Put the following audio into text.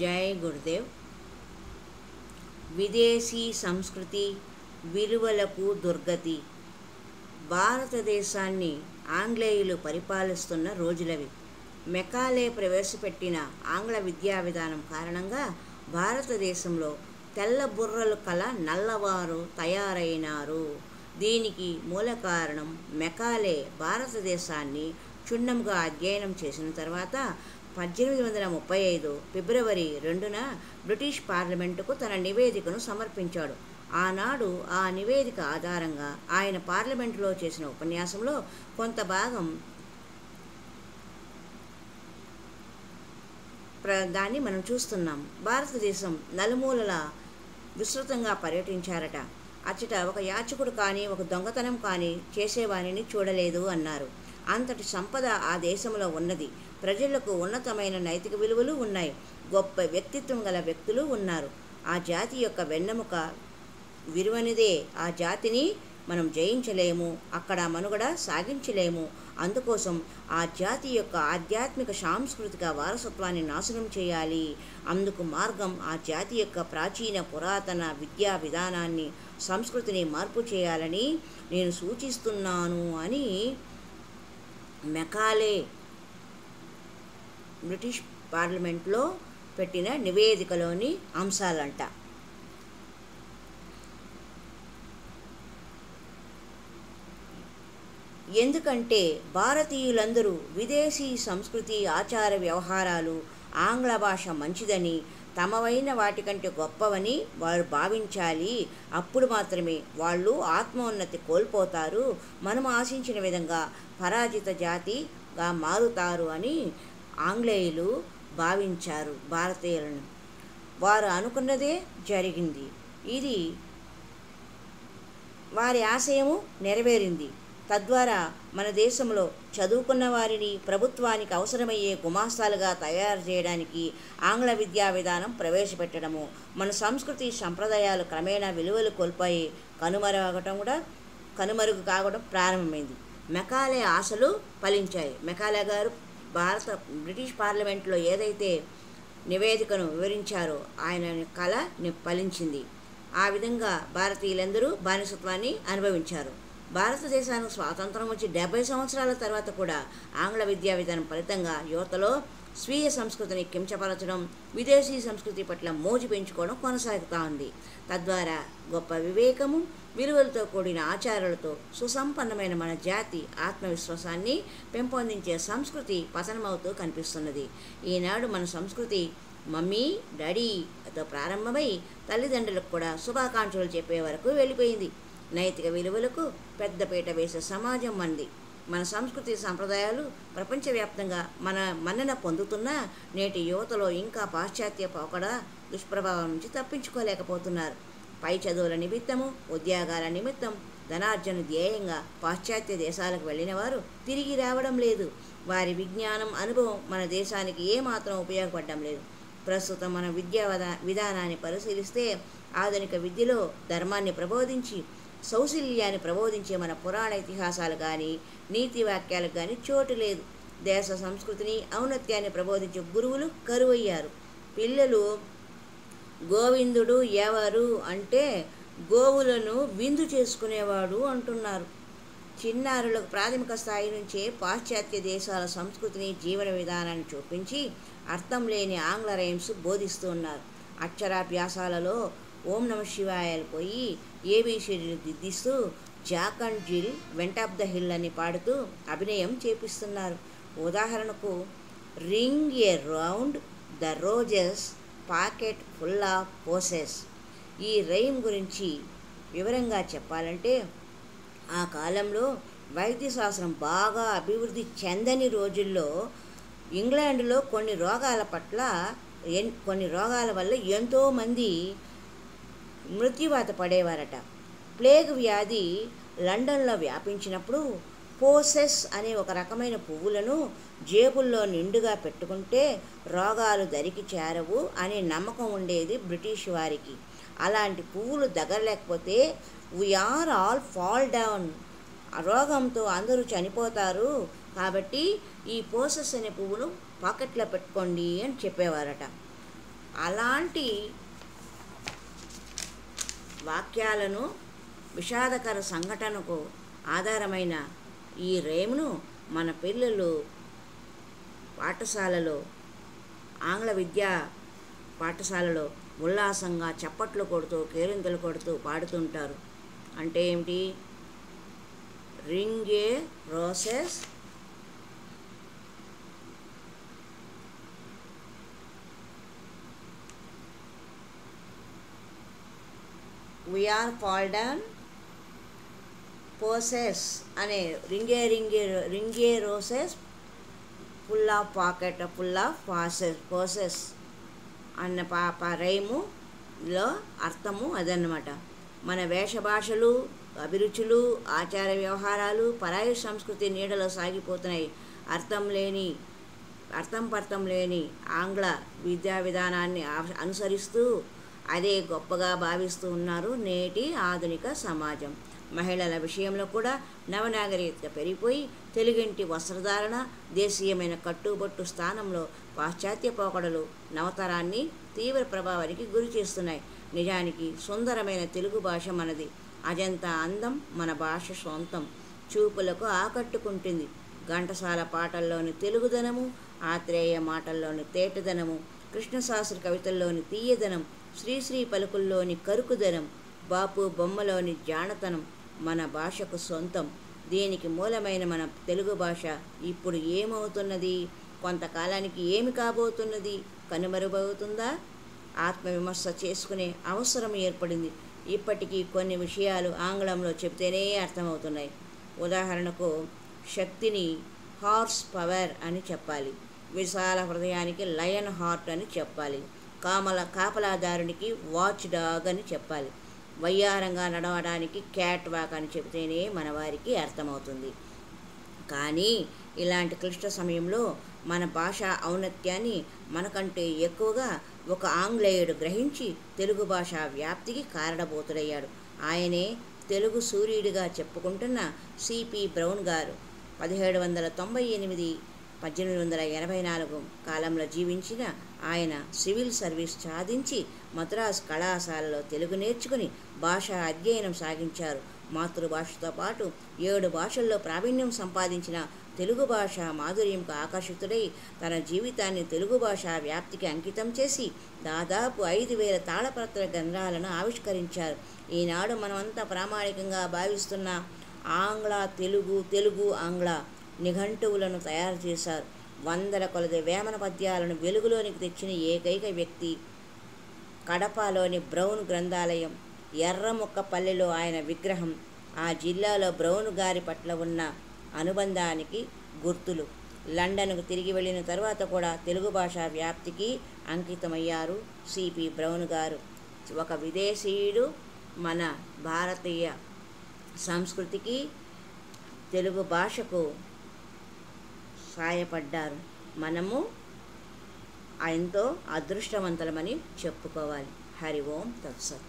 జై గురుదేవ్. విదేశీ సంస్కృతి విలువలకు దుర్గతి. భారతదేశాన్ని ఆంగ్లేయులు పరిపాలిస్తున్న రోజులవి. మెకాలే ప్రవేశపెట్టిన ఆంగ్ల విద్యా విధానం కారణంగా భారతదేశంలో తెల్ల బుర్రలు కల నల్లవారు తయారైనారు. దీనికి మూల కారణం మెకాలే భారతదేశాన్ని క్షుణ్ణంగా అధ్యయనం చేసిన తర్వాత 1835 ఫిబ్రవరి 2న బ్రిటిష్ పార్లమెంటుకు తన నివేదికను సమర్పించాడు. ఆనాడు ఆ నివేదిక ఆధారంగా ఆయన పార్లమెంటులో చేసిన ఉపన్యాసంలో కొంత భాగం దాన్ని మనం చూస్తున్నాం. భారతదేశం నలుమూలలా విస్తృతంగా పర్యటించారట. అచ్చట ఒక యాచకుడు కానీ ఒక దొంగతనం కానీ చేసేవారిని చూడలేదు అన్నారు. అంతటి సంపద ఆ దేశంలో ఉన్నది. ప్రజలకు ఉన్నతమైన నైతిక విలువలు ఉన్నాయి. గొప్ప వ్యక్తిత్వం గల వ్యక్తులు ఉన్నారు. ఆ జాతి యొక్క వెన్నెముక విలువనిదే. ఆ జాతిని మనం జయించలేము, అక్కడ మనుగడ సాగించలేము. అందుకోసం ఆ జాతి యొక్క ఆధ్యాత్మిక సాంస్కృతిక వారసత్వాన్ని నాశనం చేయాలి. అందుకు మార్గం ఆ జాతి యొక్క ప్రాచీన పురాతన విద్యా విధానాన్ని, సంస్కృతిని మార్పు చేయాలని నేను సూచిస్తున్నాను అని మెకాలే బ్రిటిష్ పార్లమెంట్లో పెట్టిన నివేదికలోని అంశాలంట. ఎందుకంటే భారతీయులందరూ విదేశీ సంస్కృతి, ఆచార వ్యవహారాలు, ఆంగ్ల భాష మంచిదని, తమవైన వాటికంటే గొప్పవని వారు భావించాలి. అప్పుడు మాత్రమే వాళ్ళు ఆత్మోన్నతి కోల్పోతారు, మనం ఆశించిన విధంగా పరాజిత జాతిగా మారుతారు అని ఆంగ్లేయులు భావించారు భారతీయులను. వారు అనుకున్నదే జరిగింది. ఇది వారి ఆశయము నెరవేరింది. తద్వారా మన దేశంలో చదువుకున్న వారిని ప్రభుత్వానికి అవసరమయ్యే గుమాస్తాలుగా తయారు చేయడానికి ఆంగ్ల విద్యా విధానం ప్రవేశపెట్టడము, మన సంస్కృతి సంప్రదాయాలు క్రమేణా విలువలు కోల్పోయి కనుమరుగు కావడం ప్రారంభమైంది. మెకాలే ఆశలు ఫలించాయి. మెకాలే గారు బ్రిటిష్ పార్లమెంట్లో ఏదైతే నివేదికను వివరించారో ఆయన కళ ఫలించింది. ఆ విధంగా భారతీయులందరూ బానిసత్వాన్ని అనుభవించారు. భారతదేశానికి స్వాతంత్రం వచ్చి 70 సంవత్సరాల తర్వాత కూడా ఆంగ్ల విద్యా విధానం ఫలితంగా యువతలో స్వీయ సంస్కృతిని కించపరచడం, విదేశీ సంస్కృతి పట్ల మోజు పెంచుకోవడం కొనసాగుతూ ఉంది. తద్వారా గొప్ప వివేకము, విలువలతో కూడిన ఆచారాలతో సుసంపన్నమైన మన జాతి ఆత్మవిశ్వాసాన్ని పెంపొందించే సంస్కృతి పతనమవుతూ కనిపిస్తున్నది. ఈనాడు మన సంస్కృతి మమ్మీ డాడీతో ప్రారంభమై తల్లిదండ్రులకు కూడా శుభాకాంక్షలు చెప్పే వరకు వెళ్ళిపోయింది. నైతిక విలువలకు పెద్దపీట వేసే సమాజం మనది. మన సంస్కృతి సంప్రదాయాలు ప్రపంచవ్యాప్తంగా మన్నన పొందుతున్న నేటి యువతలో ఇంకా పాశ్చాత్య పోకడ దుష్ప్రభావం నుంచి తప్పించుకోలేకపోతున్నారు. పై చదువుల నిమిత్తము, ఉద్యోగాల నిమిత్తం ధనార్జన ధ్యేయంగా పాశ్చాత్య దేశాలకు వెళ్ళిన వారు తిరిగి రావడం లేదు. వారి విజ్ఞానం, అనుభవం మన దేశానికి ఏమాత్రం ఉపయోగపడడం లేదు. ప్రస్తుతం మన విద్యా విధానాన్ని పరిశీలిస్తే ఆధునిక విద్యలో ధర్మాన్ని ప్రబోధించి సౌశల్యాన్ని ప్రబోధించే మన పురాణ ఇతిహాసాలు కానీ, నీతి వాక్యాలకు కానీ చోటు లేదు. దేశ సంస్కృతిని, ఔన్నత్యాన్ని ప్రబోధించే గురువులు కరువయ్యారు. పిల్లలు గోవిందుడు ఎవరు అంటే గోవులను విందు చేసుకునేవాడు అంటున్నారు. చిన్నారులకు ప్రాథమిక స్థాయి నుంచే పాశ్చాత్య దేశాల సంస్కృతిని, జీవన విధానాన్ని చూపించి అర్థం లేని ఆంగ్ల రైమ్స్ బోధిస్తూ ఉన్నారు. అక్షరాభ్యాసాలలో ఓం నమ శివాయలు పోయి ఏబీసీడీలు దిద్దిస్తూ Jack and Jill went off the hill అని పాడుతూ అభినయం చేపిస్తున్నారు. ఉదాహరణకు ring a round the roses pocket full of posies. ఈ రైమ్ గురించి వివరంగా చెప్పాలంటే ఆ కాలంలో వైద్యశాస్త్రం బాగా అభివృద్ధి చెందని రోజుల్లో ఇంగ్లాండ్లో కొన్ని రోగాల వల్ల ఎంతోమంది మృత్యువాత పడేవారట. ప్లేగ్ వ్యాధి లండన్లో వ్యాపించినప్పుడు పోసెస్ అనే ఒక రకమైన పువ్వులను జేబుల్లో నిండుగా పెట్టుకుంటే రోగాలు దరికి చేరవు అనే నమ్మకం ఉండేది బ్రిటిష్ వారికి. అలాంటి పువ్వులు దగ్గరలేకపోతే వీఆర్ ఆల్ ఫాల్ డౌన్, రోగంతో అందరూ చనిపోతారు, కాబట్టి ఈ పోసెస్ అనే పువ్వును పాకెట్లో పెట్టుకోండి అని చెప్పేవారట. అలాంటి వాక్యాలను విషాదకర సంఘటనకు ఆధారమైన ఈ రేమును మన పిల్లలు పాఠశాలలో, ఆంగ్ల విద్యా పాఠశాలలో ఉల్లాసంగా చప్పట్లు కొడుతూ కేరింతలు కొడుతూ పాడుతుంటారు. అంటే ఏమిటి? Ring a roses we are fallen possess అనే రింగే roses full of pocket full of posies అన్న రైములో అర్థము అదన్నమాట. మన వేషభాషలు, అభిరుచులు, ఆచార వ్యవహారాలు పరాయి సంస్కృతి నీడలో సాగిపోతున్నాయి. అర్థం లేని ఆంగ్ల విద్యా విధానాన్ని అనుసరిస్తూ అదే గొప్పగా భావిస్తూ ఉన్నారు నేటి ఆధునిక సమాజం. మహిళల విషయంలో కూడా నవనాగరికత పెరిగిపోయి తెలుగింటి వస్త్రధారణ, దేశీయమైన కట్టుబొట్టు స్థానంలో పాశ్చాత్య పోకడలు నవతరాన్ని తీవ్ర ప్రభావానికి గురి చేస్తున్నాయి. నిజానికి సుందరమైన తెలుగు భాష మనది. అజంతా అందం మన భాష సొంతం. చూపులకు ఆకట్టుకుంటుంది. ఘంటసాల పాటల్లోని తెలుగుదనము, ఆత్రేయ మాటల్లోని తేటదనము, కృష్ణశాస్త్రి కవితల్లోని తీయదనం, శ్రీశ్రీ పలుకుల్లోని కరుకుదనం, బాపు బొమ్మలోని జానతనం మన భాషకు సొంతం. దీనికి మూలమైన మన తెలుగు భాష ఇప్పుడు ఏమవుతున్నది? కొంతకాలానికి ఏమి కాబోతున్నది? కనుమరుగవుతుందా? ఆత్మవిమర్శ చేసుకునే అవసరం ఏర్పడింది. ఇప్పటికీ కొన్ని విషయాలు ఆంగ్లంలో చెబితేనే అర్థమవుతున్నాయి. ఉదాహరణకు శక్తిని హార్స్ పవర్ అని చెప్పాలి, విశాల హృదయానికి లయన్ హార్ట్ అని చెప్పాలి, కాపలాదారునికి వాచ్ డాగ్ అని చెప్పాలి, వయ్యారంగా నడవడానికి క్యాట్ వాక్ అని చెబితేనే మన వారికి అర్థమవుతుంది. కానీ ఇలాంటి క్లిష్ట సమయంలో మన భాష ఔన్నత్యాన్ని మనకంటే ఎక్కువగా ఒక ఆంగ్లేయుడు గ్రహించి తెలుగు భాష వ్యాప్తికి కారణభూతుడయ్యాడు. ఆయనే తెలుగు సూర్యుడిగా చెప్పుకుంటున్న సిపి బ్రౌన్ గారు. 1798-1884 కాలంలో జీవించిన ఆయన సివిల్ సర్వీస్ సాధించి మద్రాసు కళాశాలలో తెలుగు నేర్చుకుని భాషా అధ్యయనం సాగించారు. మాతృభాషతో పాటు 7 భాషల్లో ప్రావీణ్యం సంపాదించిన తెలుగు భాష మాధుర్యంకు ఆకర్షితుడై తన జీవితాన్ని తెలుగు భాష వ్యాప్తికి అంకితం చేసి దాదాపు 5,000 తాళపత్ర గ్రంథాలను ఆవిష్కరించారు. ఈనాడు మనమంతా ప్రామాణికంగా భావిస్తున్న ఆంగ్ల తెలుగు ఆంగ్ల నిఘంటువులను తయారు చేశారు. వందల కొలది వేమన పద్యాలను వెలుగులోనికి తెచ్చిన ఏకైక వ్యక్తి. కడపలోని బ్రౌన్ గ్రంథాలయం, ఎర్రముక్కపల్లిలో ఆయన విగ్రహం ఆ జిల్లాలో బ్రౌన్ గారి పట్ల ఉన్న అనుబంధానికి గుర్తులు. లండన్కు తిరిగి వెళ్ళిన తర్వాత కూడా తెలుగు భాష వ్యాప్తికి అంకితమయ్యారు సిపి బ్రౌన్ గారు. ఒక విదేశీయుడు మన భారతీయ సంస్కృతికి, తెలుగు భాషకు సాయపడ్డారు. మనము ఎంతో అదృష్టవంతులమని చెప్పుకోవాలి. హరి ఓం తత్సత్.